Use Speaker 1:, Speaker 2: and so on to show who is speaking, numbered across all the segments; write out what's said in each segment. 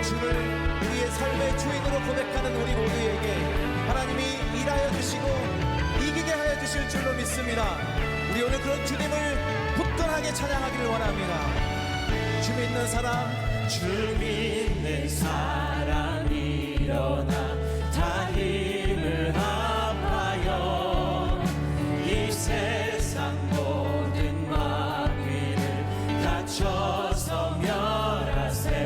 Speaker 1: 주를 우리의 삶의 주인으로 고백하는 우리 모두에게 하나님이 일하여 주시고 이기게 하여 주실 줄로 믿습니다. 우리 오늘 그런 주님을 굳건하게 찬양하기를 원합니다. 주 믿는 사람,
Speaker 2: 주 믿는 사람 일어나 다 힘을 합하여 이 세상 모든 마귀를 다쳐서 멸하세.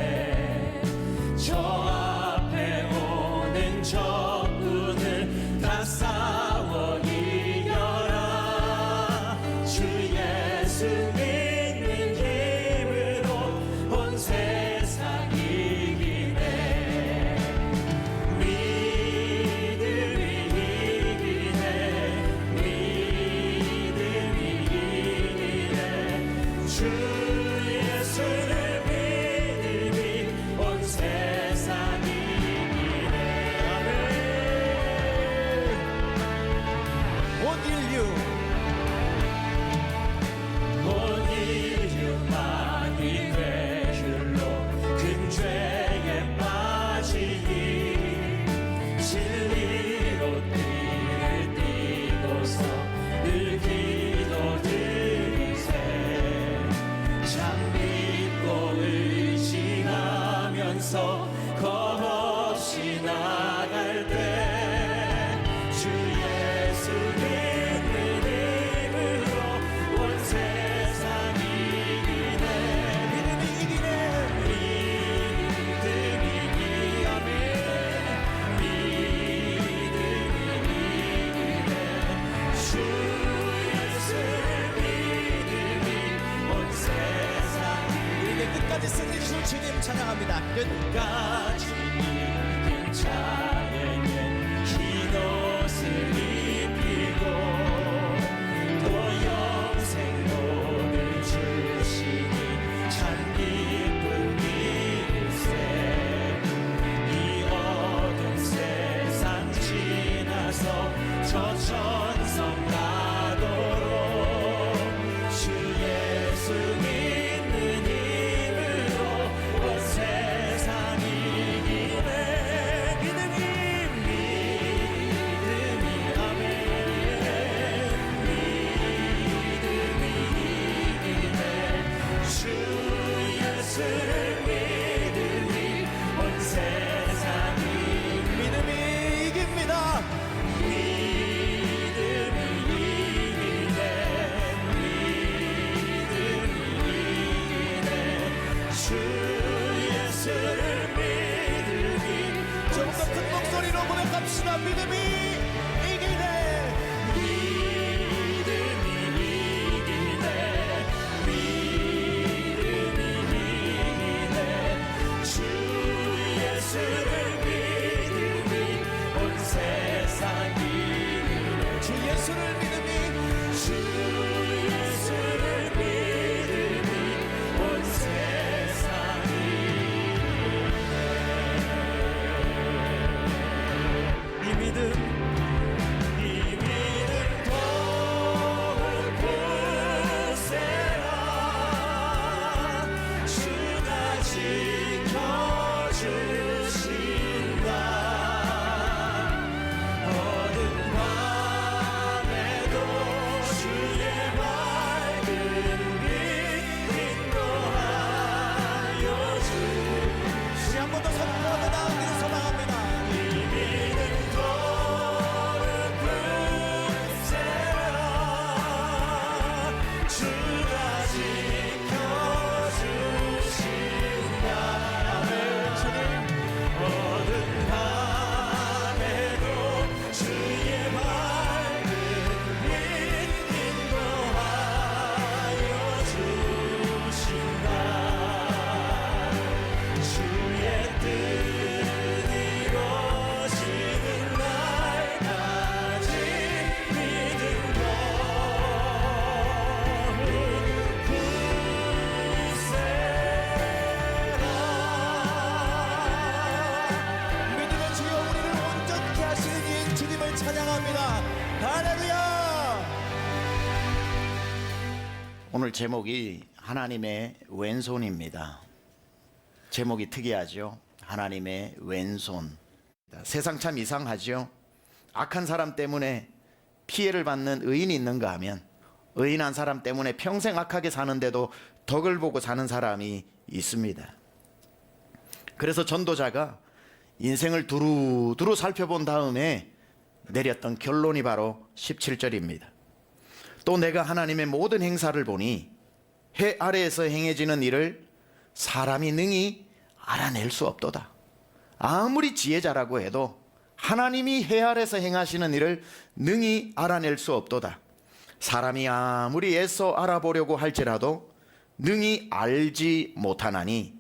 Speaker 2: 저 앞에 오는 적군을 다 싸워 이겨라. 주 예수 믿는 힘으로 온 세상 이기네. 믿음이 이기네. 믿음이 이기네. 주 예수를 믿음이 온 세상 이기네. 아멘.
Speaker 1: 온 인류
Speaker 2: 온 인류 마귀 괴율로 큰 죄에 빠지니 진리로 띠를 띠고서 늘 기도드리세. 참 믿고 의지하면서 겁없이 나갈 때 주 예수 믿는 힘으로 온 세상 이기네.
Speaker 1: 믿음이 이기네.
Speaker 2: 믿음이 이기네. 믿음이 이기네. 주 예수를 믿음이 온 세상
Speaker 1: 우리에게 끝까지 승리 주실 주님 찬양합니다.
Speaker 2: 끝까지 이긴 자에겐 흰 옷을 입히고 또 영생복을 주시니 참 기쁨일세. 이 어두운 세상 지나서 저 천성 가도록 주 예수 믿는 힘으로 온 세상 이기네. 믿음이 아멘. 믿음이 이기네. 주 예수를 믿음이 온 세상
Speaker 1: 믿음이 이깁니다.
Speaker 2: 믿음이 이기네. 믿음이 이기네. 주 예수를 믿음이
Speaker 1: 조금 더 큰 목소리로 고백합시다. 믿음이 이기네.
Speaker 2: 믿음이 이기네. 믿음이 이기네. 주 예수를 믿음이 온 세상 이기네.
Speaker 1: 주 예수를 믿음이
Speaker 2: 주 예수를 믿음이 온 세상 이기네. 이 믿음 더욱 굳세라. 주가 지켜주신다. 어두운 밤에도 주의 밝은 빛 인도하여 주.
Speaker 1: 우리 한 번 더 선포하고 나오기를 소망합니다.
Speaker 2: 이 믿음 더욱 굳세라. 주가 지켜주신다. 아멘. 주님 어두운 밤에도 주의 밝은 빛 인도하여 주신다. 주의 뜻 이루어지는 날까지 믿음 더욱 굳세라.
Speaker 1: 믿음의 주여 우리를 온전케 하시는 이 주님을 찬양합니다. 할렐루야.
Speaker 3: 오늘 제목이 하나님의 왼손입니다. 제목이 특이하죠. 하나님의 왼손. 세상 참 이상하죠. 악한 사람 때문에 피해를 받는 의인이 있는가 하면 의인한 사람 때문에 평생 악하게 사는데도 덕을 보고 사는 사람이 있습니다. 그래서 전도자가 인생을 두루두루 살펴본 다음에 내렸던 결론이 바로 17절입니다. 또 내가 하나님의 모든 행사를 보니 해 아래에서 행해지는 일을 사람이 능히 알아낼 수 없도다. 아무리 지혜자라고 해도 하나님이 해 아래에서 행하시는 일을 능히 알아낼 수 없도다. 사람이 아무리 애써 알아보려고 할지라도 능히 알지 못하나니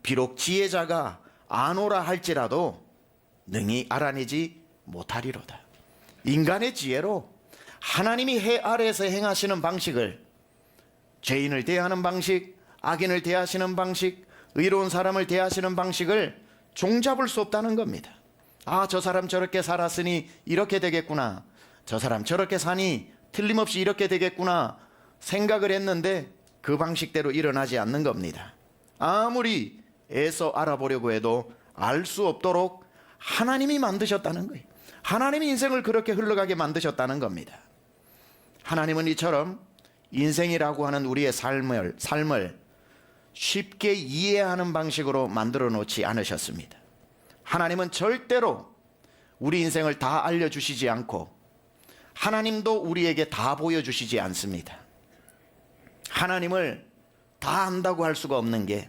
Speaker 3: 비록 지혜자가 아노라 할지라도 능히 알아내지 못하리로다. 인간의 지혜로 하나님이 해 아래에서 행하시는 방식을, 죄인을 대하는 방식, 악인을 대하시는 방식, 의로운 사람을 대하시는 방식을 종잡을 수 없다는 겁니다. 아, 저 사람 저렇게 살았으니 이렇게 되겠구나, 저 사람 저렇게 사니 틀림없이 이렇게 되겠구나 생각을 했는데 그 방식대로 일어나지 않는 겁니다. 아무리 애써 알아보려고 해도 알 수 없도록 하나님이 만드셨다는 거예요. 하나님이 인생을 그렇게 흘러가게 만드셨다는 겁니다. 하나님은 이처럼 인생이라고 하는 우리의 삶을 쉽게 이해하는 방식으로 만들어 놓지 않으셨습니다. 하나님은 절대로 우리 인생을 다 알려주시지 않고 하나님도 우리에게 다 보여주시지 않습니다. 하나님을 다 안다고 할 수가 없는 게,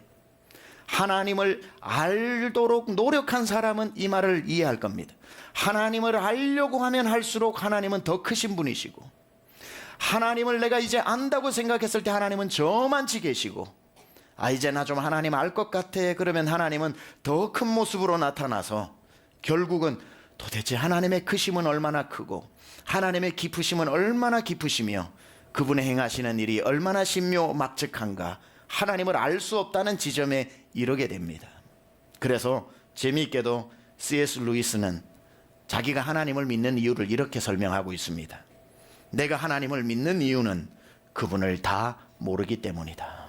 Speaker 3: 하나님을 알도록 노력한 사람은 이 말을 이해할 겁니다. 하나님을 알려고 하면 할수록 하나님은 더 크신 분이시고, 하나님을 내가 이제 안다고 생각했을 때 하나님은 저만치 계시고, 아 이제 나 좀 하나님 알 것 같아 그러면 하나님은 더 큰 모습으로 나타나서 결국은 도대체 하나님의 크심은 얼마나 크고 하나님의 깊으심은 얼마나 깊으시며 그분의 행하시는 일이 얼마나 신묘막측한가, 하나님을 알 수 없다는 지점에 이르게 됩니다. 그래서 재미있게도 C.S. 루이스는 자기가 하나님을 믿는 이유를 이렇게 설명하고 있습니다. 내가 하나님을 믿는 이유는 그분을 다 모르기 때문이다.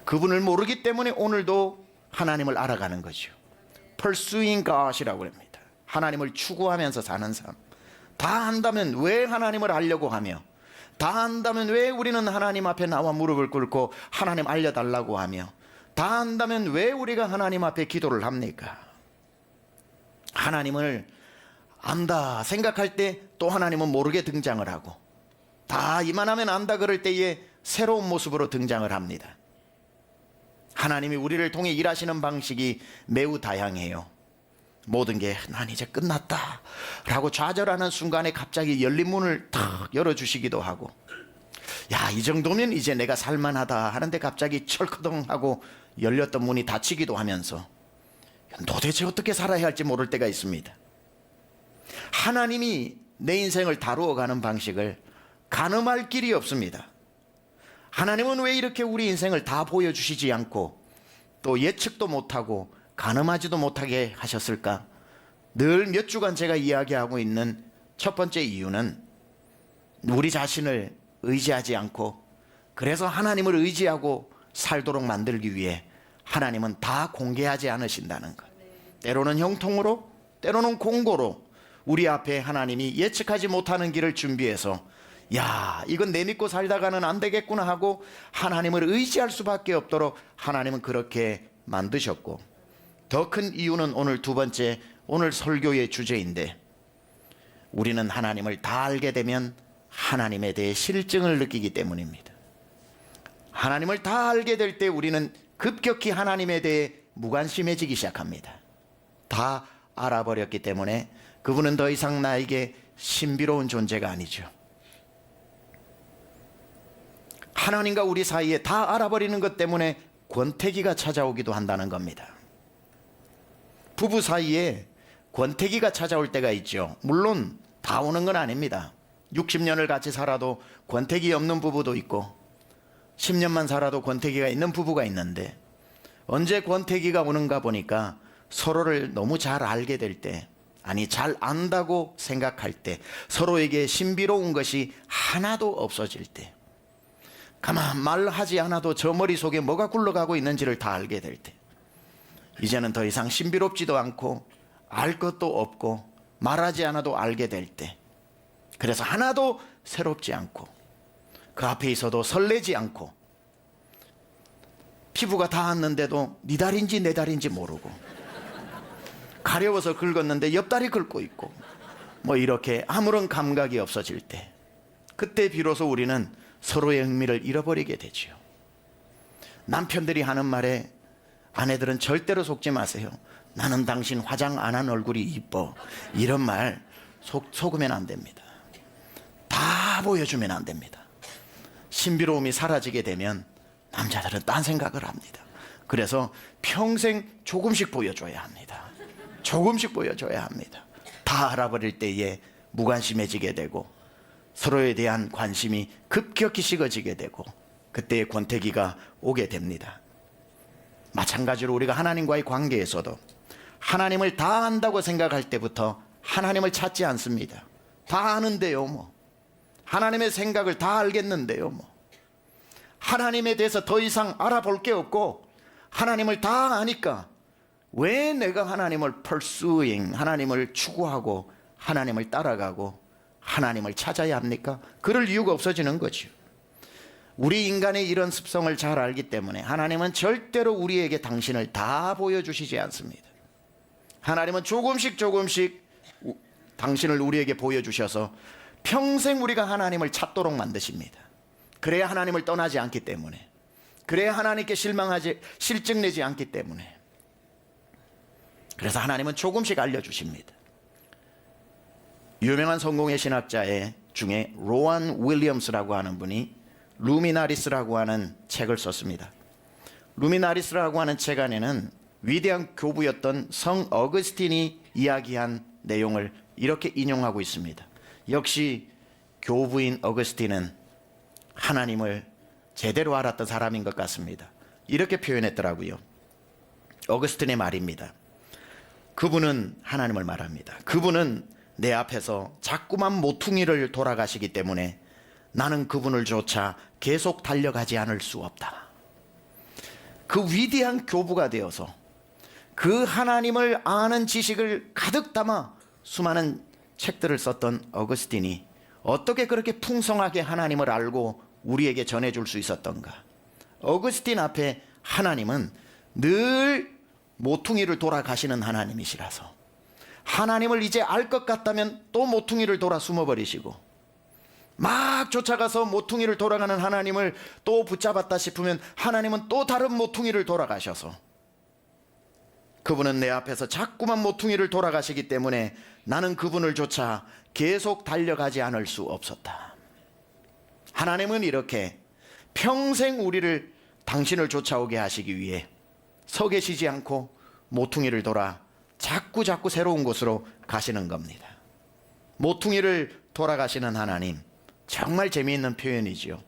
Speaker 3: 그분을 모르기 때문에 오늘도 하나님을 알아가는 거죠. Pursuing God이라고 합니다. 하나님을 추구하면서 사는 삶. 다 안다면 왜 하나님을 알려고 하며, 다 안다면 왜 우리는 하나님 앞에 나와 무릎을 꿇고 하나님 알려달라고 하며, 다 안다면 왜 우리가 하나님 앞에 기도를 합니까? 하나님을 안다 생각할 때 또 하나님은 모르게 등장을 하고, 다 이만하면 안다 그럴 때에 새로운 모습으로 등장을 합니다. 하나님이 우리를 통해 일하시는 방식이 매우 다양해요. 모든 게 난 이제 끝났다 라고 좌절하는 순간에 갑자기 열린 문을 탁 열어주시기도 하고, 야 이 정도면 이제 내가 살만하다 하는데 갑자기 철커덩 하고 열렸던 문이 닫히기도 하면서 도대체 어떻게 살아야 할지 모를 때가 있습니다. 하나님이 내 인생을 다루어가는 방식을 가늠할 길이 없습니다. 하나님은 왜 이렇게 우리 인생을 다 보여주시지 않고 또 예측도 못하고 가늠하지도 못하게 하셨을까? 늘 몇 주간 제가 이야기하고 있는 첫 번째 이유는 우리 자신을 의지하지 않고, 그래서 하나님을 의지하고 살도록 만들기 위해 하나님은 다 공개하지 않으신다는 것. 때로는 형통으로, 때로는 공고로 우리 앞에 하나님이 예측하지 못하는 길을 준비해서, 야 이건 내 믿고 살다가는 안 되겠구나 하고 하나님을 의지할 수밖에 없도록 하나님은 그렇게 만드셨고, 더 큰 이유는 오늘 두 번째, 오늘 설교의 주제인데, 우리는 하나님을 다 알게 되면 하나님에 대해 실증을 느끼기 때문입니다. 하나님을 다 알게 될 때 우리는 급격히 하나님에 대해 무관심해지기 시작합니다. 다 알아버렸기 때문에 그분은 더 이상 나에게 신비로운 존재가 아니죠. 하나님과 우리 사이에 다 알아버리는 것 때문에 권태기가 찾아오기도 한다는 겁니다. 부부 사이에 권태기가 찾아올 때가 있죠. 물론 다 오는 건 아닙니다. 60년을 같이 살아도 권태기 없는 부부도 있고 10년만 살아도 권태기가 있는 부부가 있는데, 언제 권태기가 오는가 보니까 서로를 너무 잘 알게 될 때, 아니 잘 안다고 생각할 때, 서로에게 신비로운 것이 하나도 없어질 때, 가만 말하지 않아도 저 머릿속에 뭐가 굴러가고 있는지를 다 알게 될 때, 이제는 더 이상 신비롭지도 않고 알 것도 없고 말하지 않아도 알게 될 때, 그래서 하나도 새롭지 않고 그 앞에 있어도 설레지 않고 피부가 닿았는데도 네 다리인지 내 다리인지 모르고 가려워서 긁었는데 옆다리 긁고 있고 뭐 이렇게 아무런 감각이 없어질 때, 그때 비로소 우리는 서로의 흥미를 잃어버리게 되지요. 남편들이 하는 말에 아내들은 절대로 속지 마세요. 나는 당신 화장 안 한 얼굴이 이뻐. 이런 말 속으면 안 됩니다. 다 보여주면 안 됩니다. 신비로움이 사라지게 되면 남자들은 딴 생각을 합니다. 그래서 평생 조금씩 보여줘야 합니다. 조금씩 보여줘야 합니다. 다 알아버릴 때에 무관심해지게 되고 서로에 대한 관심이 급격히 식어지게 되고 그때의 권태기가 오게 됩니다. 마찬가지로 우리가 하나님과의 관계에서도 하나님을 다 안다고 생각할 때부터 하나님을 찾지 않습니다. 다 아는데요 뭐. 하나님의 생각을 다 알겠는데요 뭐. 하나님에 대해서 더 이상 알아볼 게 없고 하나님을 다 아니까 왜 내가 하나님을 pursuing, 하나님을 추구하고 하나님을 따라가고 하나님을 찾아야 합니까? 그럴 이유가 없어지는 거죠. 우리 인간의 이런 습성을 잘 알기 때문에 하나님은 절대로 우리에게 당신을 다 보여주시지 않습니다. 하나님은 조금씩 당신을 우리에게 보여주셔서 평생 우리가 하나님을 찾도록 만드십니다. 그래야 하나님을 떠나지 않기 때문에, 그래야 하나님께 실증내지 않기 때문에. 그래서 하나님은 조금씩 알려주십니다. 유명한 성공의 신학자의 중에 로안 윌리엄스라고 하는 분이 루미나리스라고 하는 책을 썼습니다. 루미나리스라고 하는 책 안에는 위대한 교부였던 성 어거스틴이 이야기한 내용을 이렇게 인용하고 있습니다. 역시 교부인 어거스틴은 하나님을 제대로 알았던 사람인 것 같습니다. 이렇게 표현했더라고요. 어거스틴의 말입니다. 그분은 하나님을 말합니다. 그분은 내 앞에서 자꾸만 모퉁이를 돌아가시기 때문에 나는 그분을 조차 계속 달려가지 않을 수 없다. 그 위대한 교부가 되어서 그 하나님을 아는 지식을 가득 담아 수많은 책들을 썼던 어거스틴이 어떻게 그렇게 풍성하게 하나님을 알고 우리에게 전해줄 수 있었던가? 어거스틴 앞에 하나님은 늘 모퉁이를 돌아가시는 하나님이시라서 하나님을 이제 알 것 같다면 또 모퉁이를 돌아 숨어버리시고 막 쫓아가서 모퉁이를 돌아가는 하나님을 또 붙잡았다 싶으면 하나님은 또 다른 모퉁이를 돌아가셔서 그분은 내 앞에서 자꾸만 모퉁이를 돌아가시기 때문에 나는 그분을 조차 계속 달려가지 않을 수 없었다. 하나님은 이렇게 평생 우리를 당신을 쫓아오게 하시기 위해 서 계시지 않고 모퉁이를 돌아 자꾸 새로운 곳으로 가시는 겁니다. 모퉁이를 돌아가시는 하나님, 정말 재미있는 표현이지요.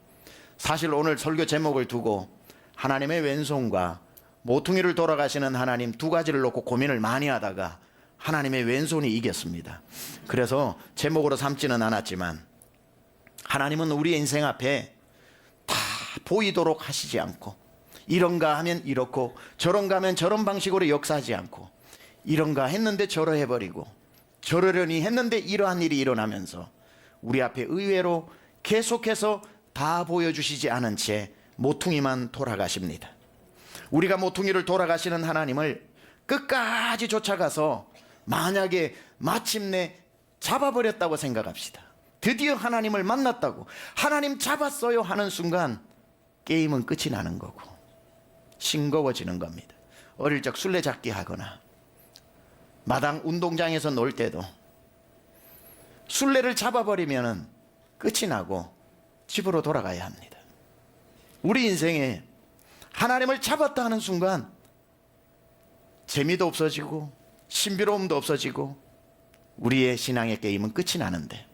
Speaker 3: 사실 오늘 설교 제목을 두고 하나님의 왼손과 모퉁이를 돌아가시는 하나님 두 가지를 놓고 고민을 많이 하다가 하나님의 왼손이 이겼습니다. 그래서 제목으로 삼지는 않았지만 하나님은 우리의 인생 앞에 다 보이도록 하시지 않고 이런가 하면 이렇고 저런가 하면 저런 방식으로 역사하지 않고 이런가 했는데 저러해버리고 저러려니 했는데 이러한 일이 일어나면서 우리 앞에 의외로 계속해서 다 보여주시지 않은 채 모퉁이만 돌아가십니다. 우리가 모퉁이를 돌아가시는 하나님을 끝까지 쫓아가서 만약에 마침내 잡아버렸다고 생각합시다. 드디어 하나님을 만났다고, 하나님 잡았어요 하는 순간 게임은 끝이 나는 거고 싱거워지는 겁니다. 어릴 적 술래잡기 하거나 마당 운동장에서 놀 때도 술래를 잡아버리면 끝이 나고 집으로 돌아가야 합니다. 우리 인생에 하나님을 잡았다 하는 순간 재미도 없어지고 신비로움도 없어지고 우리의 신앙의 게임은 끝이 나는데,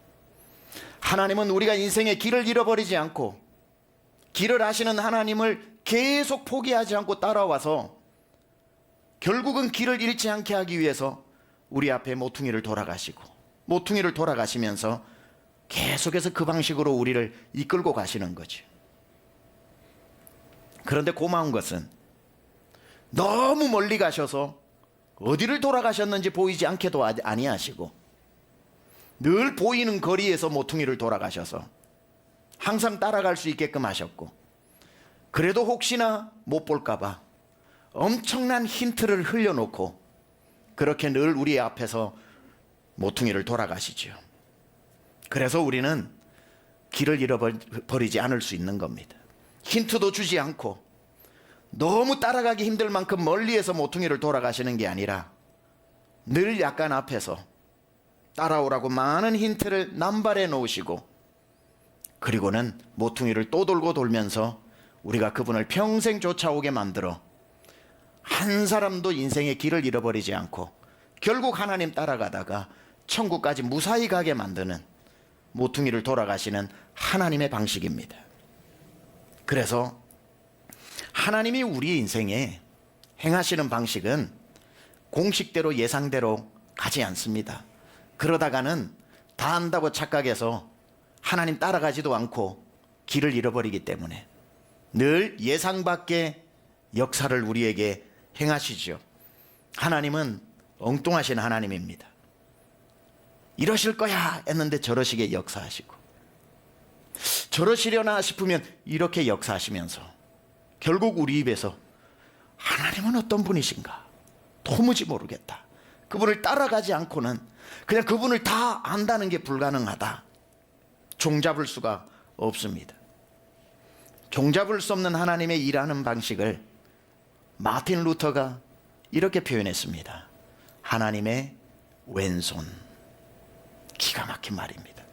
Speaker 3: 하나님은 우리가 인생의 길을 잃어버리지 않고 길을 아시는 하나님을 계속 포기하지 않고 따라와서 결국은 길을 잃지 않게 하기 위해서 우리 앞에 모퉁이를 돌아가시고 모퉁이를 돌아가시면서 계속해서 그 방식으로 우리를 이끌고 가시는 거죠. 그런데 고마운 것은 너무 멀리 가셔서 어디를 돌아가셨는지 보이지 않게도 아니하시고 늘 보이는 거리에서 모퉁이를 돌아가셔서 항상 따라갈 수 있게끔 하셨고, 그래도 혹시나 못 볼까봐 엄청난 힌트를 흘려놓고 그렇게 늘 우리 앞에서 모퉁이를 돌아가시죠. 그래서 우리는 길을 잃어버리지 않을 수 있는 겁니다. 힌트도 주지 않고 너무 따라가기 힘들 만큼 멀리에서 모퉁이를 돌아가시는 게 아니라 늘 약간 앞에서 따라오라고 많은 힌트를 남발해 놓으시고, 그리고는 모퉁이를 또 돌고 돌면서 우리가 그분을 평생 쫓아오게 만들어 한 사람도 인생의 길을 잃어버리지 않고 결국 하나님 따라가다가 천국까지 무사히 가게 만드는 모퉁이를 돌아가시는 하나님의 방식입니다. 그래서 하나님이 우리 인생에 행하시는 방식은 공식대로 예상대로 가지 않습니다. 그러다가는 다 안다고 착각해서 하나님 따라가지도 않고 길을 잃어버리기 때문에 늘 예상 밖의 역사를 우리에게 행하시죠. 하나님은 엉뚱하신 하나님입니다. 이러실 거야 했는데 저러시게 역사하시고, 저러시려나 싶으면 이렇게 역사하시면서 결국 우리 입에서 하나님은 어떤 분이신가 도무지 모르겠다, 그분을 따라가지 않고는 그냥 그분을 다 안다는 게 불가능하다, 종잡을 수가 없습니다. 종잡을 수 없는 하나님의 일하는 방식을 마틴 루터가 이렇게 표현했습니다. 하나님의 왼손. 기가 막힌 말입니다.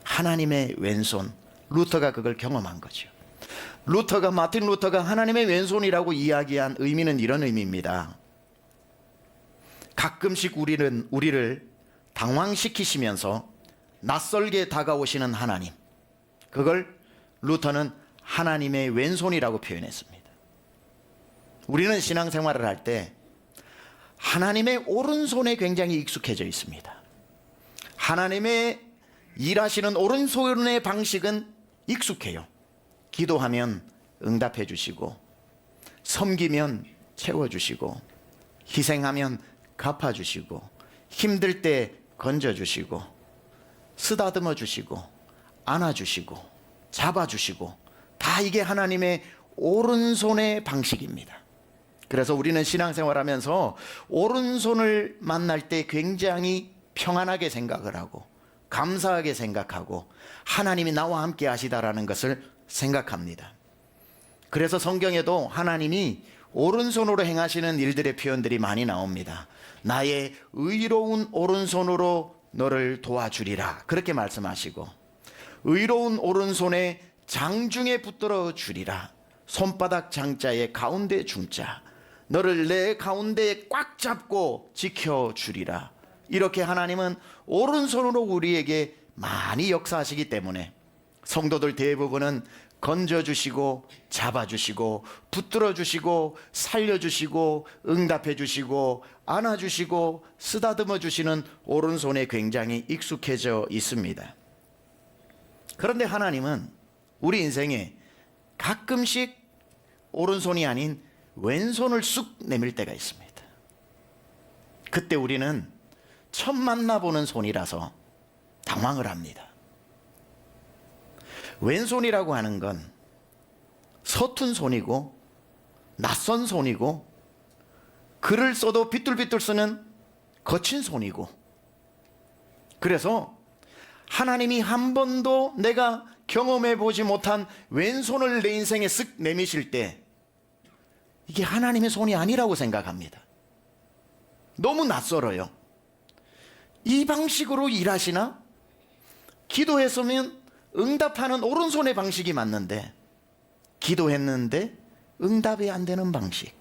Speaker 3: 하나님의 왼손. 루터가 그걸 경험한 거죠. 마틴 루터가 하나님의 왼손이라고 이야기한 의미는 이런 의미입니다. 가끔씩 우리를 당황시키시면서 낯설게 다가오시는 하나님, 그걸 루터는 하나님의 왼손이라고 표현했습니다. 우리는 신앙생활을 할 때 하나님의 오른손에 굉장히 익숙해져 있습니다. 하나님의 일하시는 오른손의 방식은 익숙해요. 기도하면 응답해 주시고, 섬기면 채워주시고, 희생하면 갚아주시고, 힘들 때 건져주시고, 쓰다듬어 주시고, 안아주시고, 잡아주시고, 다 이게 하나님의 오른손의 방식입니다. 그래서 우리는 신앙생활하면서 오른손을 만날 때 굉장히 평안하게 생각을 하고 감사하게 생각하고 하나님이 나와 함께 하시다라는 것을 생각합니다. 그래서 성경에도 하나님이 오른손으로 행하시는 일들의 표현들이 많이 나옵니다. 나의 의로운 오른손으로 너를 도와주리라, 그렇게 말씀하시고, 의로운 오른손에 장중에 붙들어 주리라, 손바닥 장자의 가운데 중자, 너를 내 가운데에 꽉 잡고 지켜주리라. 이렇게 하나님은 오른손으로 우리에게 많이 역사하시기 때문에 성도들 대부분은 건져주시고 잡아주시고 붙들어주시고 살려주시고 응답해주시고 안아주시고 쓰다듬어주시는 오른손에 굉장히 익숙해져 있습니다. 그런데 하나님은 우리 인생에 가끔씩 오른손이 아닌 왼손을 쑥 내밀 때가 있습니다. 그때 우리는 처음 만나보는 손이라서 당황을 합니다. 왼손이라고 하는 건 서툰 손이고 낯선 손이고 글을 써도 빗뚤빗뚤 쓰는 거친 손이고, 그래서 하나님이 한 번도 내가 경험해 보지 못한 왼손을 내 인생에 쓱 내미실 때 이게 하나님의 손이 아니라고 생각합니다. 너무 낯설어요. 이 방식으로 일하시나? 기도했으면 응답하는 오른손의 방식이 맞는데 기도했는데 응답이 안 되는 방식,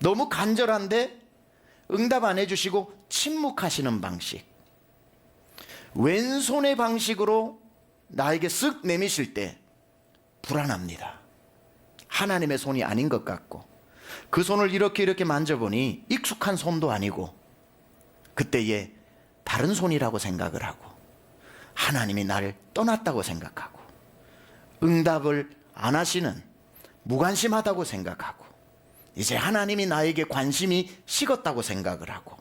Speaker 3: 너무 간절한데 응답 안 해주시고 침묵하시는 방식, 왼손의 방식으로 나에게 쓱 내미실 때 불안합니다. 하나님의 손이 아닌 것 같고, 그 손을 이렇게 만져보니 익숙한 손도 아니고, 그때에 다른 손이라고 생각을 하고 하나님이 나를 떠났다고 생각하고 응답을 안 하시는, 무관심하다고 생각하고 이제 하나님이 나에게 관심이 식었다고 생각을 하고,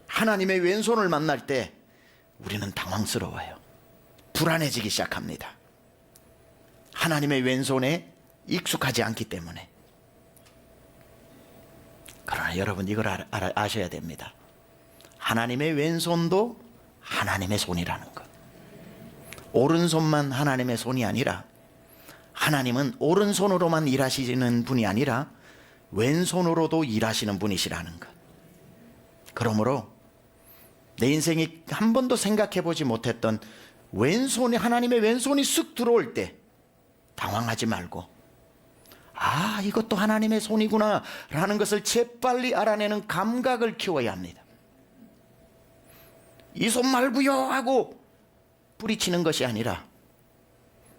Speaker 3: 하나님의 왼손을 만날 때 우리는 당황스러워요. 불안해지기 시작합니다. 하나님의 왼손에 익숙하지 않기 때문에. 그러나 여러분, 이걸 아셔야 됩니다. 하나님의 왼손도 하나님의 손이라는 것. 오른손만 하나님의 손이 아니라, 하나님은 오른손으로만 일하시는 분이 아니라 왼손으로도 일하시는 분이시라는 것. 그러므로 내 인생이 한 번도 생각해 보지 못했던 왼손이, 하나님의 왼손이 쑥 들어올 때 당황하지 말고, 아, 이것도 하나님의 손이구나 라는 것을 재빨리 알아내는 감각을 키워야 합니다. 이 손 말고요 하고 뿌리치는 것이 아니라,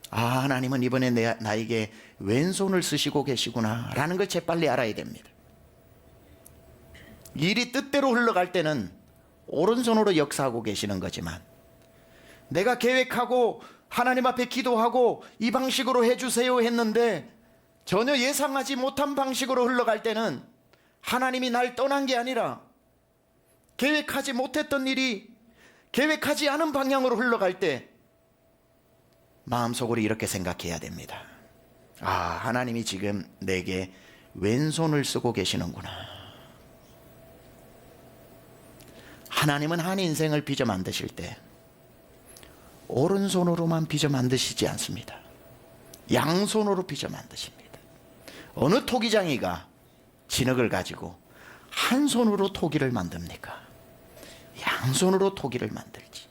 Speaker 3: 아, 하나님은 이번에 나에게 왼손을 쓰시고 계시구나 라는 걸 재빨리 알아야 됩니다. 일이 뜻대로 흘러갈 때는 오른손으로 역사하고 계시는 거지만, 내가 계획하고 하나님 앞에 기도하고 이 방식으로 해주세요 했는데 전혀 예상하지 못한 방식으로 흘러갈 때는 하나님이 날 떠난 게 아니라, 계획하지 못했던 일이 계획하지 않은 방향으로 흘러갈 때 마음속으로 이렇게 생각해야 됩니다. 아, 하나님이 지금 내게 왼손을 쓰고 계시는구나. 하나님은 한 인생을 빚어 만드실 때 오른손으로만 빚어 만드시지 않습니다. 양손으로 빚어 만드십니다. 어느 토기장이가 진흙을 가지고 한 손으로 토기를 만듭니까? 양손으로 토기를 만들지.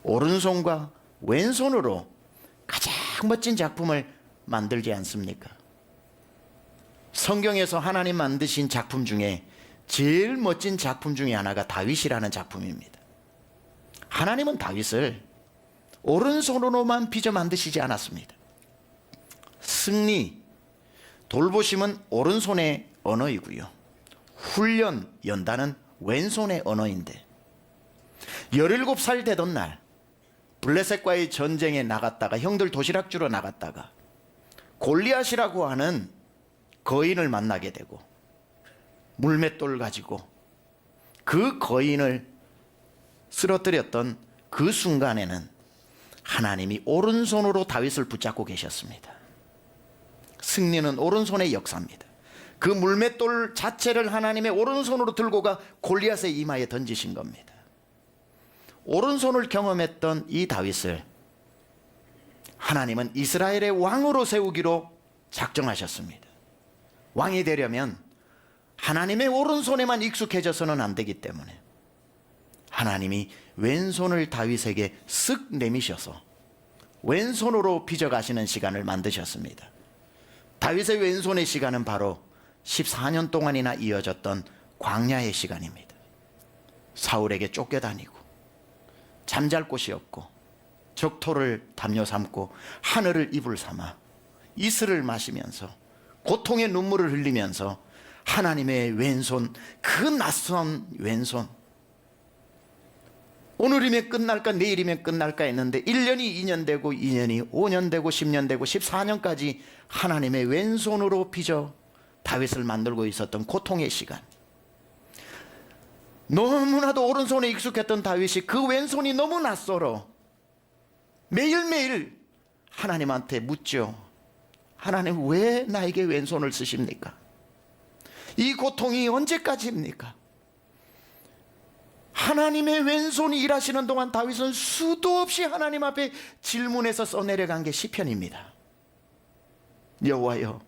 Speaker 3: 오른손과 왼손으로 가장 멋진 작품을 만들지 않습니까? 성경에서 하나님 만드신 작품 중에 제일 멋진 작품 중에 하나가 다윗이라는 작품입니다. 하나님은 다윗을 오른손으로만 빚어 만드시지 않았습니다. 승리, 돌보심은 오른손의 언어이고요, 훈련, 연단은 왼손의 언어인데, 17살 되던 날 블레셋과의 전쟁에 나갔다가, 형들 도시락 주러 나갔다가 골리앗이라고 하는 거인을 만나게 되고, 물맷돌 가지고 그 거인을 쓰러뜨렸던 그 순간에는 하나님이 오른손으로 다윗을 붙잡고 계셨습니다. 승리는 오른손의 역사입니다. 그 물맷돌 자체를 하나님의 오른손으로 들고 가 골리앗의 이마에 던지신 겁니다. 오른손을 경험했던 이 다윗을 하나님은 이스라엘의 왕으로 세우기로 작정하셨습니다. 왕이 되려면 하나님의 오른손에만 익숙해져서는 안 되기 때문에 하나님이 왼손을 다윗에게 쓱 내미셔서 왼손으로 빚어가시는 시간을 만드셨습니다. 다윗의 왼손의 시간은 바로 14년 동안이나 이어졌던 광야의 시간입니다. 사울에게 쫓겨다니고 잠잘 곳이 없고 적토를 담요 삼고 하늘을 이불 삼아 이슬을 마시면서 고통의 눈물을 흘리면서 하나님의 왼손, 그 낯선 왼손, 오늘이면 끝날까 내일이면 끝날까 했는데 1년이 2년 되고 2년이 5년 되고 10년 되고 14년까지 하나님의 왼손으로 빚어 다윗을 만들고 있었던 고통의 시간. 너무나도 오른손에 익숙했던 다윗이 그 왼손이 너무 낯설어 매일매일 하나님한테 묻죠. 하나님, 왜 나에게 왼손을 쓰십니까? 이 고통이 언제까지입니까? 하나님의 왼손이 일하시는 동안 다윗은 수도 없이 하나님 앞에 질문해서 써내려간 게 시편입니다. 여호와여,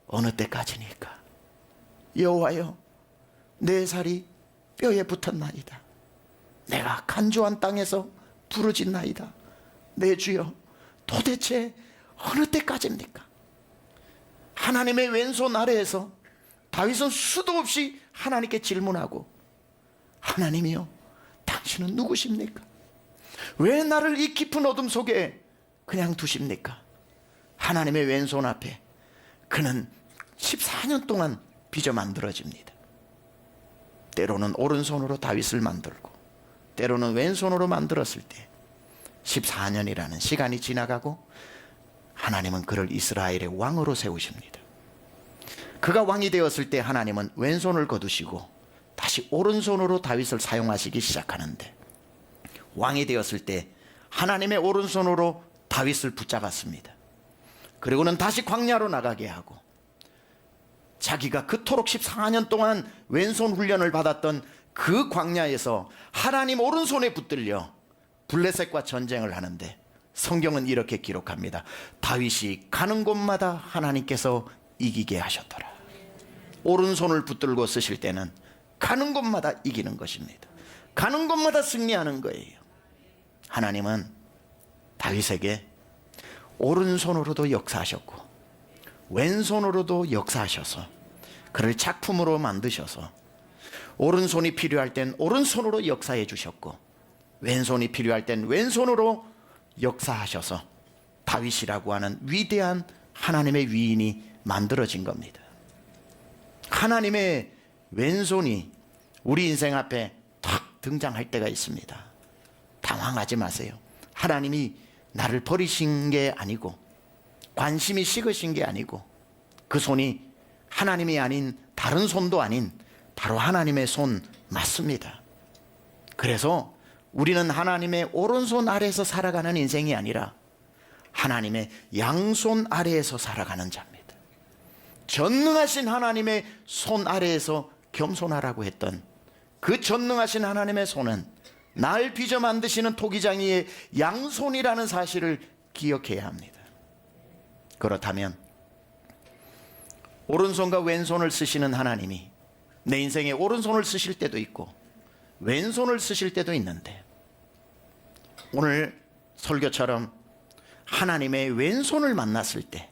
Speaker 3: 어느 때까지니까? 여호와여, 내 살이 뼈에 붙었나이다. 내가 간조한 땅에서 부르짖나이다. 내 주여, 도대체 어느 때까지입니까? 하나님의 왼손 아래에서 다윗은 수도 없이 하나님께 질문하고, 하나님이여, 당신은 누구십니까? 왜 나를 이 깊은 어둠 속에 그냥 두십니까? 하나님의 왼손 앞에 그는 14년 동안 빚어 만들어집니다. 때로는 오른손으로 다윗을 만들고 때로는 왼손으로 만들었을 때 14년이라는 시간이 지나가고 하나님은 그를 이스라엘의 왕으로 세우십니다. 그가 왕이 되었을 때 하나님은 왼손을 거두시고 다시 오른손으로 다윗을 사용하시기 시작하는데, 왕이 되었을 때 하나님의 오른손으로 다윗을 붙잡았습니다. 그리고는 다시 광야로 나가게 하고, 자기가 그토록 14년 동안 왼손 훈련을 받았던 그 광야에서 하나님 오른손에 붙들려 블레셋과 전쟁을 하는데, 성경은 이렇게 기록합니다. 다윗이 가는 곳마다 하나님께서 이기게 하셨더라. 오른손을 붙들고 쓰실 때는 가는 곳마다 이기는 것입니다. 가는 곳마다 승리하는 거예요. 하나님은 다윗에게 오른손으로도 역사하셨고 왼손으로도 역사하셔서 그를 작품으로 만드셔서, 오른손이 필요할 땐 오른손으로 역사해 주셨고 왼손이 필요할 땐 왼손으로 역사하셔서 다윗이라고 하는 위대한 하나님의 위인이 만들어진 겁니다. 하나님의 왼손이 우리 인생 앞에 탁 등장할 때가 있습니다. 당황하지 마세요. 하나님이 나를 버리신 게 아니고 관심이 식으신 게 아니고, 그 손이 하나님이 아닌 다른 손도 아닌 바로 하나님의 손 맞습니다. 그래서 우리는 하나님의 오른손 아래에서 살아가는 인생이 아니라 하나님의 양손 아래에서 살아가는 자입니다. 전능하신 하나님의 손 아래에서 겸손하라고 했던 그 전능하신 하나님의 손은 날 빚어 만드시는 토기장이의 양손이라는 사실을 기억해야 합니다. 그렇다면 오른손과 왼손을 쓰시는 하나님이 내 인생에 오른손을 쓰실 때도 있고 왼손을 쓰실 때도 있는데, 오늘 설교처럼 하나님의 왼손을 만났을 때,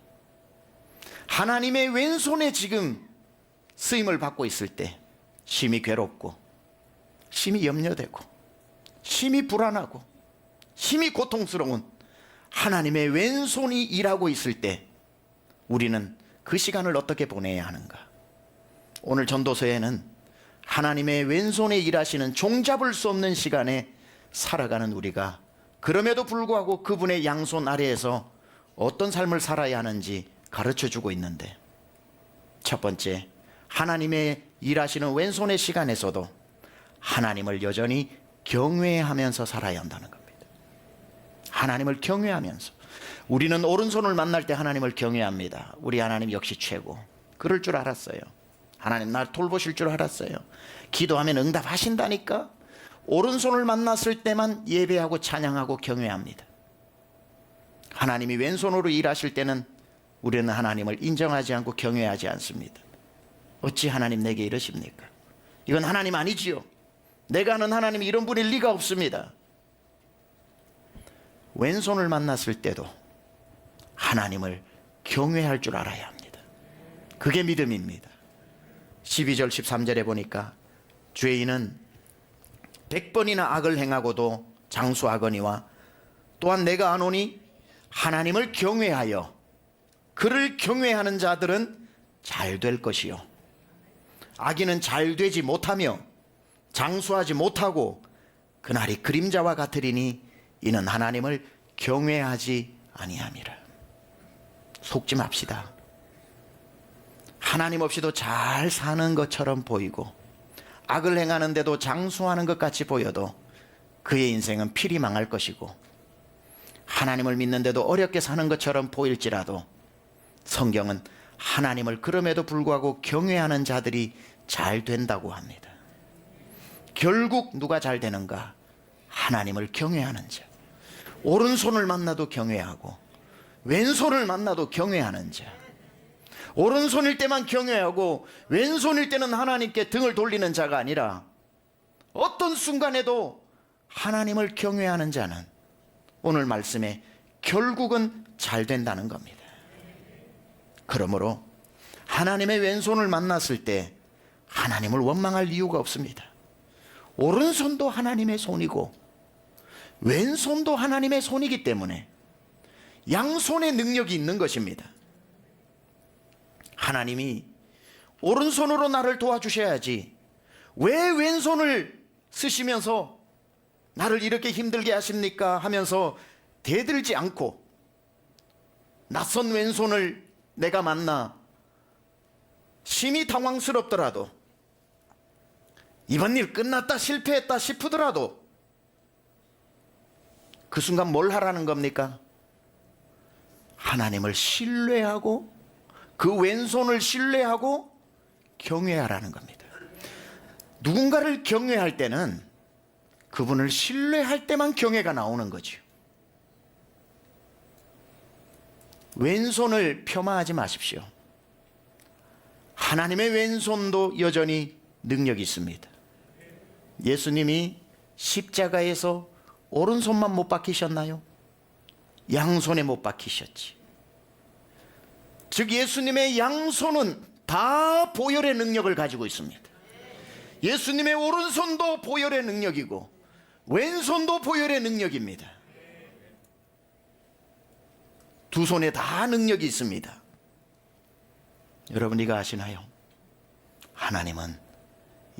Speaker 3: 하나님의 왼손에 지금 쓰임을 받고 있을 때 심히 괴롭고 심히 염려되고 심히 불안하고 심히 고통스러운 하나님의 왼손이 일하고 있을 때 우리는 그 시간을 어떻게 보내야 하는가? 오늘 전도서에는 하나님의 왼손에 일하시는 종잡을 수 없는 시간에 살아가는 우리가 그럼에도 불구하고 그분의 양손 아래에서 어떤 삶을 살아야 하는지 가르쳐주고 있는데, 첫 번째, 하나님의 일하시는 왼손의 시간에서도 하나님을 여전히 경외하면서 살아야 한다는 겁니다. 하나님을 경외하면서. 우리는 오른손을 만날 때 하나님을 경외합니다. 우리 하나님 역시 최고. 그럴 줄 알았어요. 하나님 날 돌보실 줄 알았어요. 기도하면 응답하신다니까. 오른손을 만났을 때만 예배하고 찬양하고 경외합니다. 하나님이 왼손으로 일하실 때는 우리는 하나님을 인정하지 않고 경외하지 않습니다. 어찌 하나님 내게 이러십니까? 이건 하나님 아니지요. 내가 아는 하나님이 이런 분일 리가 없습니다. 왼손을 만났을 때도 하나님을 경외할 줄 알아야 합니다. 그게 믿음입니다. 12절 13절에 보니까 죄인은 100번이나 악을 행하고도 장수하거니와 또한 내가 아노니 하나님을 경외하여 그를 경외하는 자들은 잘 될 것이요, 악인은 잘 되지 못하며 장수하지 못하고 그날이 그림자와 같으리니 이는 하나님을 경외하지 아니함이라. 속지 맙시다. 하나님 없이도 잘 사는 것처럼 보이고 악을 행하는데도 장수하는 것 같이 보여도 그의 인생은 필히 망할 것이고, 하나님을 믿는데도 어렵게 사는 것처럼 보일지라도 성경은 하나님을 그럼에도 불구하고 경외하는 자들이 잘 된다고 합니다. 결국 누가 잘 되는가? 하나님을 경외하는 자. 오른손을 만나도 경외하고 왼손을 만나도 경외하는 자. 오른손일 때만 경외하고 왼손일 때는 하나님께 등을 돌리는 자가 아니라 어떤 순간에도 하나님을 경외하는 자는 오늘 말씀에 결국은 잘 된다는 겁니다. 그러므로 하나님의 왼손을 만났을 때 하나님을 원망할 이유가 없습니다. 오른손도 하나님의 손이고 왼손도 하나님의 손이기 때문에 양손의 능력이 있는 것입니다. 하나님이 오른손으로 나를 도와주셔야지 왜 왼손을 쓰시면서 나를 이렇게 힘들게 하십니까 하면서 대들지 않고 낯선 왼손을 내가 만나 심히 당황스럽더라도, 이번 일 끝났다 실패했다 싶으더라도 그 순간 뭘 하라는 겁니까? 하나님을 신뢰하고 그 왼손을 신뢰하고 경외하라는 겁니다. 누군가를 경외할 때는 그분을 신뢰할 때만 경외가 나오는 거죠. 왼손을 폄하하지 마십시오. 하나님의 왼손도 여전히 능력이 있습니다. 예수님이 십자가에서 오른손만 못 박히셨나요? 양손에 못 박히셨지. 즉 예수님의 양손은 다 보혈의 능력을 가지고 있습니다. 예수님의 오른손도 보혈의 능력이고 왼손도 보혈의 능력입니다. 두 손에 다 능력이 있습니다. 여러분 이거 아시나요? 하나님은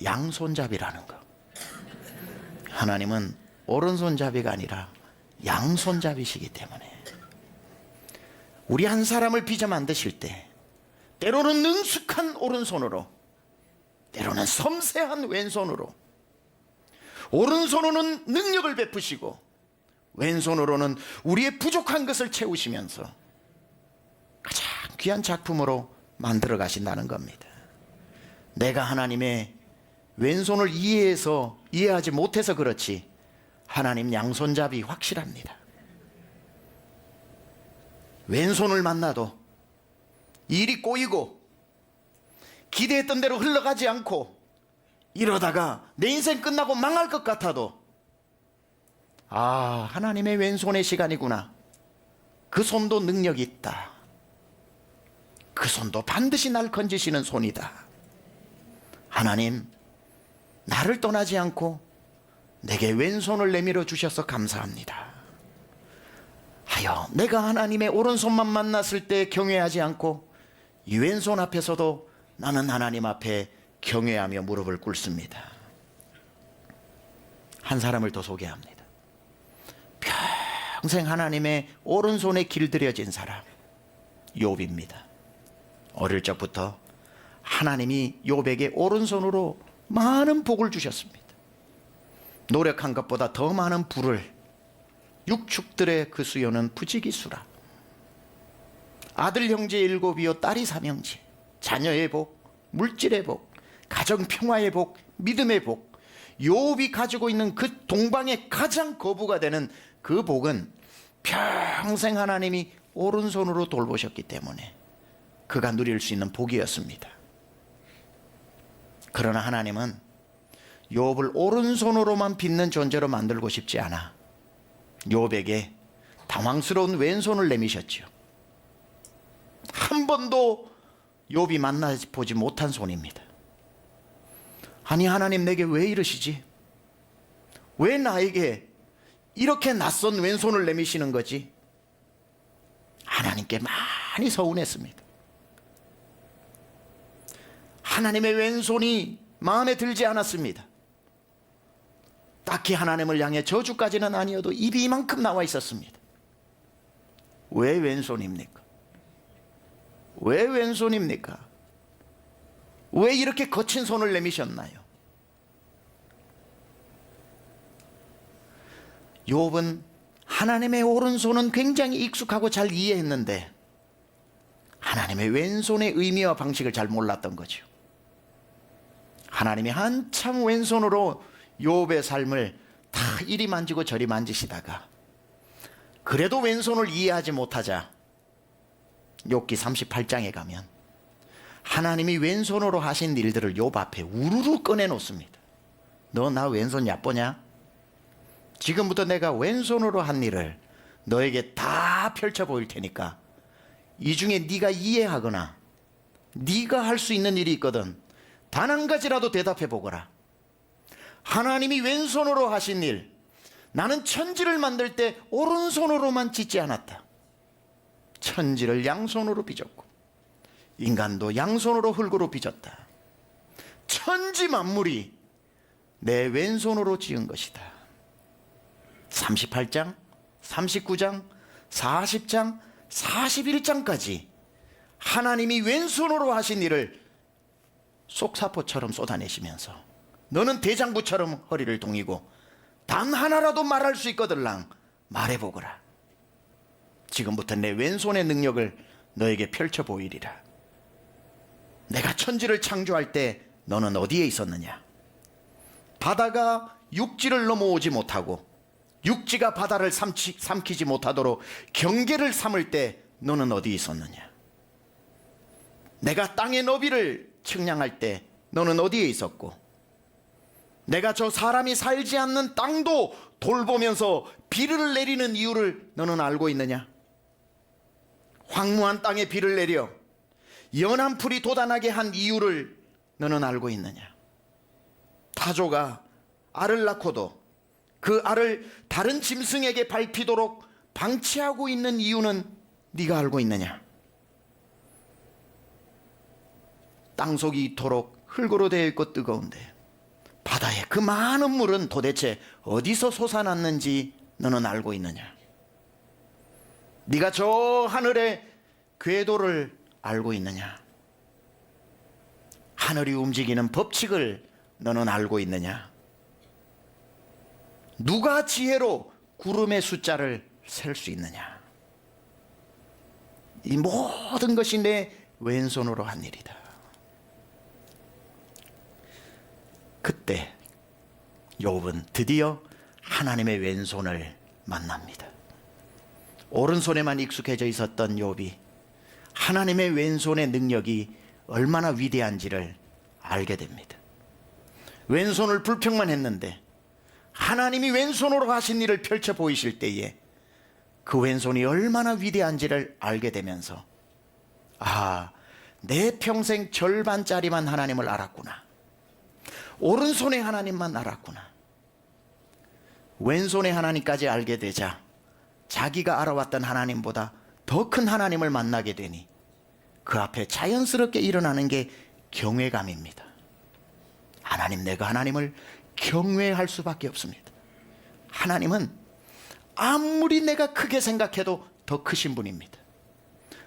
Speaker 3: 양손잡이라는 거. 하나님은 오른손잡이가 아니라 양손잡이시기 때문에 우리 한 사람을 빚어 만드실 때 때로는 능숙한 오른손으로, 때로는 섬세한 왼손으로, 오른손으로는 능력을 베푸시고 왼손으로는 우리의 부족한 것을 채우시면서 가장 귀한 작품으로 만들어 가신다는 겁니다. 내가 하나님의 왼손을 이해하지 못해서 그렇지 하나님 양손잡이 확실합니다. 왼손을 만나도 일이 꼬이고 기대했던 대로 흘러가지 않고 이러다가 내 인생 끝나고 망할 것 같아도 아, 하나님의 왼손의 시간이구나. 그 손도 능력이 있다. 그 손도 반드시 날 건지시는 손이다. 하나님, 나를 떠나지 않고 내게 왼손을 내밀어 주셔서 감사합니다. 하여 내가 하나님의 오른손만 만났을 때 경외하지 않고 이 왼손 앞에서도 나는 하나님 앞에 경외하며 무릎을 꿇습니다. 한 사람을 더 소개합니다. 평생 하나님의 오른손에 길들여진 사람, 욥입니다. 어릴 적부터 하나님이 욥에게 오른손으로 많은 복을 주셨습니다. 노력한 것보다 더 많은 부를, 육축들의 그 수요는 부지기수라. 아들 형제 7이요 딸이 3형제. 자녀의 복, 물질의 복, 가정 평화의 복, 믿음의 복. 욥이 가지고 있는 그 동방의 가장 거부가 되는 그 복은 평생 하나님이 오른손으로 돌보셨기 때문에 그가 누릴 수 있는 복이었습니다. 그러나 하나님은 욥을 오른손으로만 빚는 존재로 만들고 싶지 않아 욥에게 당황스러운 왼손을 내미셨죠. 한 번도 욥이 만나보지 못한 손입니다. 아니 하나님 내게 왜 이러시지? 왜 나에게 이렇게 낯선 왼손을 내미시는 거지? 하나님께 많이 서운했습니다. 하나님의 왼손이 마음에 들지 않았습니다. 딱히 하나님을 향해 저주까지는 아니어도 입이 이만큼 나와 있었습니다. 왜 왼손입니까? 왜 왼손입니까? 왜 이렇게 거친 손을 내미셨나요? 욥은 하나님의 오른손은 굉장히 익숙하고 잘 이해했는데 하나님의 왼손의 의미와 방식을 잘 몰랐던 거죠. 하나님이 한참 왼손으로 욥의 삶을 다 이리 만지고 저리 만지시다가 그래도 왼손을 이해하지 못하자 욥기 38장에 가면 하나님이 왼손으로 하신 일들을 욥 앞에 우르르 꺼내놓습니다. 너 나 왼손 얕보냐? 지금부터 내가 왼손으로 한 일을 너에게 다 펼쳐 보일 테니까 이 중에 네가 이해하거나 네가 할 수 있는 일이 있거든 단 한 가지라도 대답해 보거라. 하나님이 왼손으로 하신 일, 나는 천지를 만들 때 오른손으로만 짓지 않았다. 천지를 양손으로 빚었고 인간도 양손으로 흙으로 빚었다. 천지 만물이 내 왼손으로 지은 것이다. 38장, 39장, 40장, 41장까지 하나님이 왼손으로 하신 일을 쏙사포처럼 쏟아내시면서 너는 대장부처럼 허리를 동이고 단 하나라도 말할 수 있거들랑 말해보거라. 지금부터 내 왼손의 능력을 너에게 펼쳐 보이리라. 내가 천지를 창조할 때 너는 어디에 있었느냐? 바다가 육지를 넘어오지 못하고 육지가 바다를 삼키지 못하도록 경계를 삼을 때 너는 어디에 있었느냐? 내가 땅의 너비를 측량할 때 너는 어디에 있었고, 내가 저 사람이 살지 않는 땅도 돌보면서 비를 내리는 이유를 너는 알고 있느냐? 황무한 땅에 비를 내려 연한 풀이 돋아나게 한 이유를 너는 알고 있느냐? 타조가 알을 낳고도 그 알을 다른 짐승에게 밟히도록 방치하고 있는 이유는 네가 알고 있느냐? 땅속이 이토록 흙으로 되어 있고 뜨거운데 바다에 그 많은 물은 도대체 어디서 솟아났는지 너는 알고 있느냐? 네가 저 하늘의 궤도를 알고 있느냐? 하늘이 움직이는 법칙을 너는 알고 있느냐? 누가 지혜로 구름의 숫자를 셀 수 있느냐? 이 모든 것이 내 왼손으로 한 일이다. 그때 욥은 드디어 하나님의 왼손을 만납니다. 오른손에만 익숙해져 있었던 욥이 하나님의 왼손의 능력이 얼마나 위대한지를 알게 됩니다. 왼손을 불평만 했는데 하나님이 왼손으로 하신 일을 펼쳐 보이실 때에 그 왼손이 얼마나 위대한지를 알게 되면서, 아, 내 평생 절반짜리만 하나님을 알았구나. 오른손의 하나님만 알았구나. 왼손의 하나님까지 알게 되자 자기가 알아왔던 하나님보다 더 큰 하나님을 만나게 되니 그 앞에 자연스럽게 일어나는 게 경외감입니다. 하나님, 내가 하나님을 경외할 수밖에 없습니다. 하나님은 아무리 내가 크게 생각해도 더 크신 분입니다.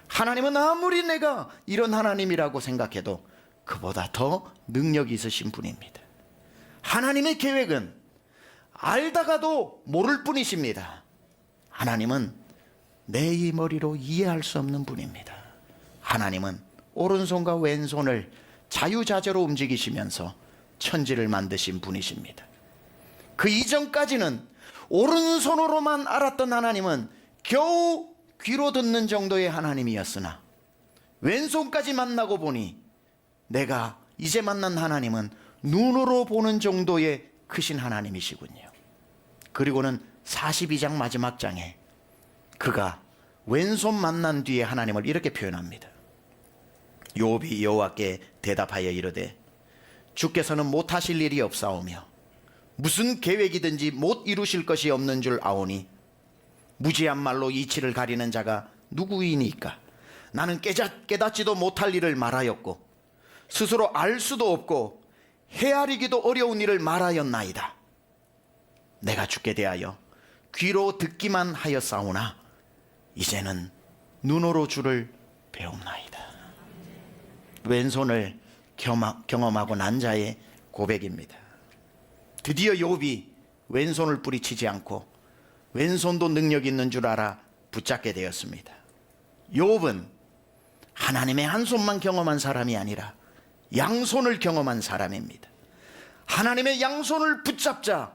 Speaker 3: 하나님은 아무리 내가 이런 하나님이라고 생각해도 그보다 더 능력이 있으신 분입니다. 하나님의 계획은 알다가도 모를 뿐이십니다. 하나님은 내 이 머리로 이해할 수 없는 분입니다. 하나님은 오른손과 왼손을 자유자재로 움직이시면서 천지를 만드신 분이십니다. 그 이전까지는 오른손으로만 알았던 하나님은 겨우 귀로 듣는 정도의 하나님이었으나 왼손까지 만나고 보니 내가 이제 만난 하나님은 눈으로 보는 정도의 크신 하나님이시군요. 그리고는 42장 마지막 장에 그가 왼손 만난 뒤에 하나님을 이렇게 표현합니다. 욥이 여호와께 대답하여 이르되 주께서는 못하실 일이 없사오며 무슨 계획이든지 못 이루실 것이 없는 줄 아오니 무지한 말로 이치를 가리는 자가 누구이니까? 나는 깨닫지도 못할 일을 말하였고 스스로 알 수도 없고 헤아리기도 어려운 일을 말하였나이다. 내가 주께 대하여 귀로 듣기만 하였사오나 이제는 눈으로 주를 배움나이다. 왼손을 경험하고 난 자의 고백입니다. 드디어 욥이 왼손을 뿌리치지 않고 왼손도 능력 있는 줄 알아 붙잡게 되었습니다. 욥은 하나님의 한 손만 경험한 사람이 아니라 양손을 경험한 사람입니다. 하나님의 양손을 붙잡자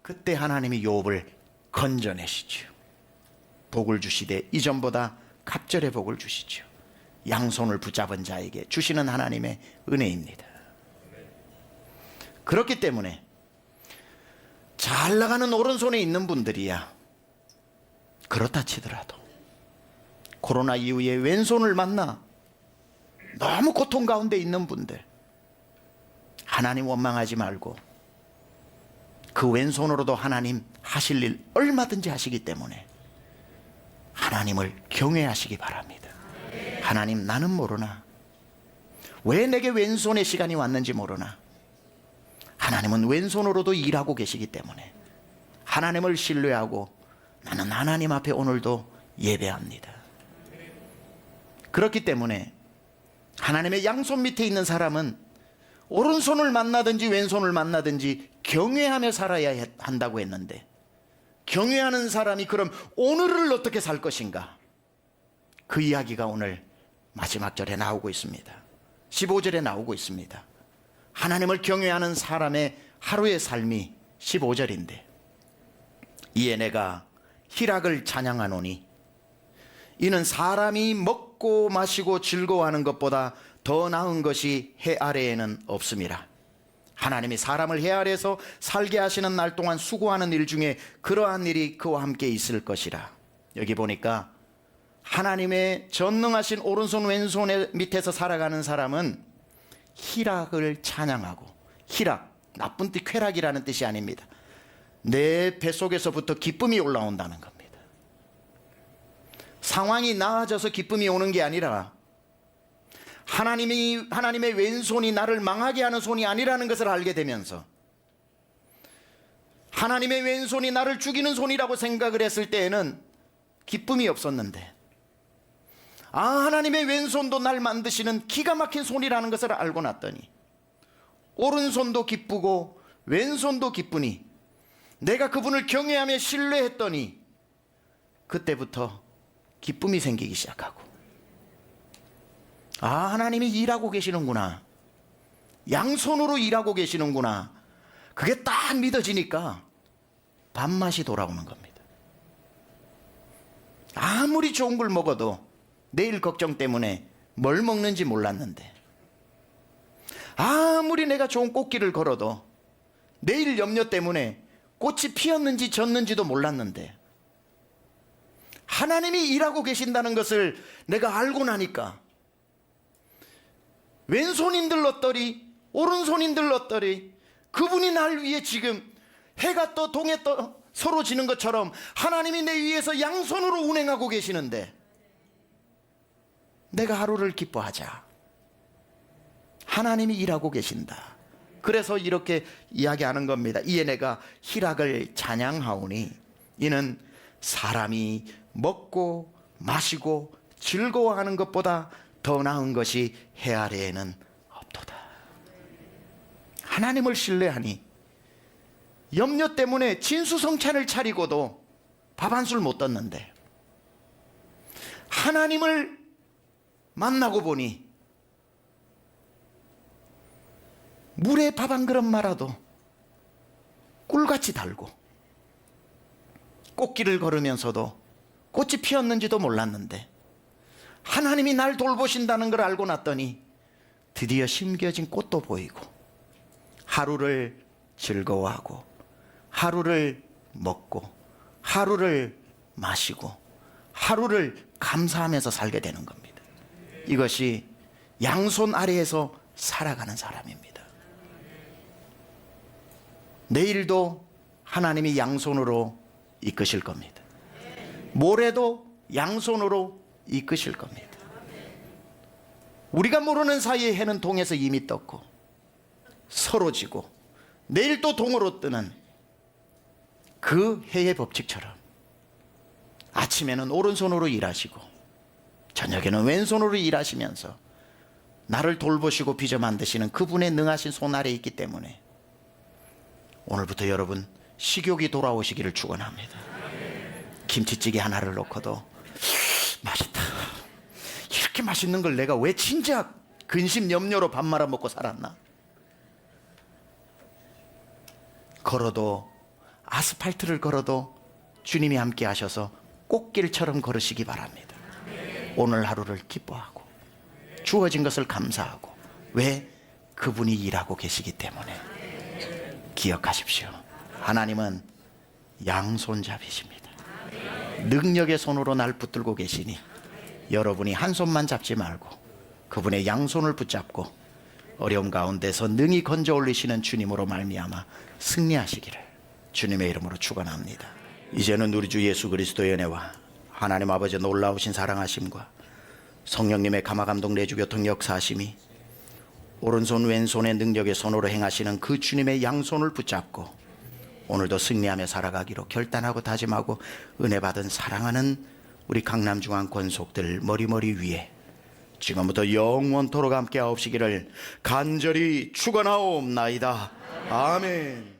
Speaker 3: 그때 하나님이 욥을 건져내시죠. 복을 주시되 이전보다 갑절의 복을 주시죠. 양손을 붙잡은 자에게 주시는 하나님의 은혜입니다. 그렇기 때문에 잘 나가는 오른손에 있는 분들이야 그렇다 치더라도 코로나 이후에 왼손을 만나 너무 고통 가운데 있는 분들, 하나님 원망하지 말고 그 왼손으로도 하나님 하실 일 얼마든지 하시기 때문에 하나님을 경외하시기 바랍니다. 하나님, 나는 모르나 왜 내게 왼손의 시간이 왔는지 모르나 하나님은 왼손으로도 일하고 계시기 때문에 하나님을 신뢰하고 나는 하나님 앞에 오늘도 예배합니다. 그렇기 때문에 하나님의 양손 밑에 있는 사람은 오른손을 만나든지 왼손을 만나든지 경외하며 살아야 한다고 했는데, 경외하는 사람이 그럼 오늘을 어떻게 살 것인가? 그 이야기가 오늘 마지막 절에 나오고 있습니다. 15절에 나오고 있습니다. 하나님을 경외하는 사람의 하루의 삶이 15절인데, 이에 내가 희락을 찬양하노니 이는 사람이 먹고 마시고 즐거워하는 것보다 더 나은 것이 해 아래에는 없음이라. 하나님이 사람을 해 아래에서 살게 하시는 날 동안 수고하는 일 중에 그러한 일이 그와 함께 있을 것이라. 여기 보니까 하나님의 전능하신 오른손 왼손 밑에서 살아가는 사람은 희락을 찬양하고, 희락, 나쁜 뜻 쾌락이라는 뜻이 아닙니다. 내 뱃속에서부터 기쁨이 올라온다는 겁니다. 상황이 나아져서 기쁨이 오는 게 아니라 하나님의 왼손이 나를 망하게 하는 손이 아니라는 것을 알게 되면서, 하나님의 왼손이 나를 죽이는 손이라고 생각을 했을 때에는 기쁨이 없었는데, 하나님의 왼손도 날 만드시는 기가 막힌 손이라는 것을 알고 났더니 오른손도 기쁘고 왼손도 기쁘니 내가 그분을 경외하며 신뢰했더니 그때부터 기쁨이 생기기 시작하고, 하나님이 일하고 계시는구나, 양손으로 일하고 계시는구나, 그게 딱 믿어지니까 밥맛이 돌아오는 겁니다. 아무리 좋은 걸 먹어도 내일 걱정 때문에 뭘 먹는지 몰랐는데, 아무리 내가 좋은 꽃길을 걸어도 내일 염려 때문에 꽃이 피었는지 졌는지도 몰랐는데, 하나님이 일하고 계신다는 것을 내가 알고 나니까 왼손인들 어떠리 오른손인들 어떠리 그분이 날 위해 지금 해가 떠 동해 떠 서로 지는 것처럼 하나님이 내 위에서 양손으로 운행하고 계시는데 내가 하루를 기뻐하자. 하나님이 일하고 계신다. 그래서 이렇게 이야기하는 겁니다. 이에 내가 희락을 찬양하오니 이는 사람이 먹고 마시고 즐거워하는 것보다 더 나은 것이 해 아래에는 없도다. 하나님을 신뢰하니 염려 때문에 진수성찬을 차리고도 밥 한 술 못 떴는데, 하나님을 만나고 보니 물에 밥 한 그릇 말아도 꿀같이 달고, 꽃길을 걸으면서도 꽃이 피었는지도 몰랐는데 하나님이 날 돌보신다는 걸 알고 났더니 드디어 심겨진 꽃도 보이고, 하루를 즐거워하고 하루를 먹고 하루를 마시고 하루를 감사하면서 살게 되는 겁니다. 이것이 양손 아래에서 살아가는 사람입니다. 내일도 하나님이 양손으로 이끄실 겁니다. 모레도 양손으로 이끄실 겁니다. 우리가 모르는 사이에 해는 동에서 이미 떴고 서로 지고 내일 또 동으로 뜨는 그 해의 법칙처럼 아침에는 오른손으로 일하시고 저녁에는 왼손으로 일하시면서 나를 돌보시고 빚어 만드시는 그분의 능하신 손 아래에 있기 때문에 오늘부터 여러분 식욕이 돌아오시기를 축원합니다. 김치찌개 하나를 놓고도 맛있다, 이렇게 맛있는 걸 내가 왜 진작 근심 염려로 밥 말아 먹고 살았나. 걸어도 아스팔트를 걸어도 주님이 함께 하셔서 꽃길처럼 걸으시기 바랍니다. 오늘 하루를 기뻐하고 주어진 것을 감사하고, 왜? 그분이 일하고 계시기 때문에. 기억하십시오. 하나님은 양손잡이십니다. 능력의 손으로 날 붙들고 계시니 여러분이 한 손만 잡지 말고 그분의 양손을 붙잡고 어려움 가운데서 능히 건져 올리시는 주님으로 말미암아 승리하시기를 주님의 이름으로 축원합니다. 이제는 우리 주 예수 그리스도의 은혜와 하나님 아버지 놀라우신 사랑하심과 성령님의 감화감동 내주교통 역사하심이 오른손 왼손의 능력의 손으로 행하시는 그 주님의 양손을 붙잡고 오늘도 승리하며 살아가기로 결단하고 다짐하고 은혜 받은 사랑하는 우리 강남중앙 권속들 머리머리 위에 지금부터 영원토록 함께 하옵시기를 간절히 축원하옵나이다. 아멘.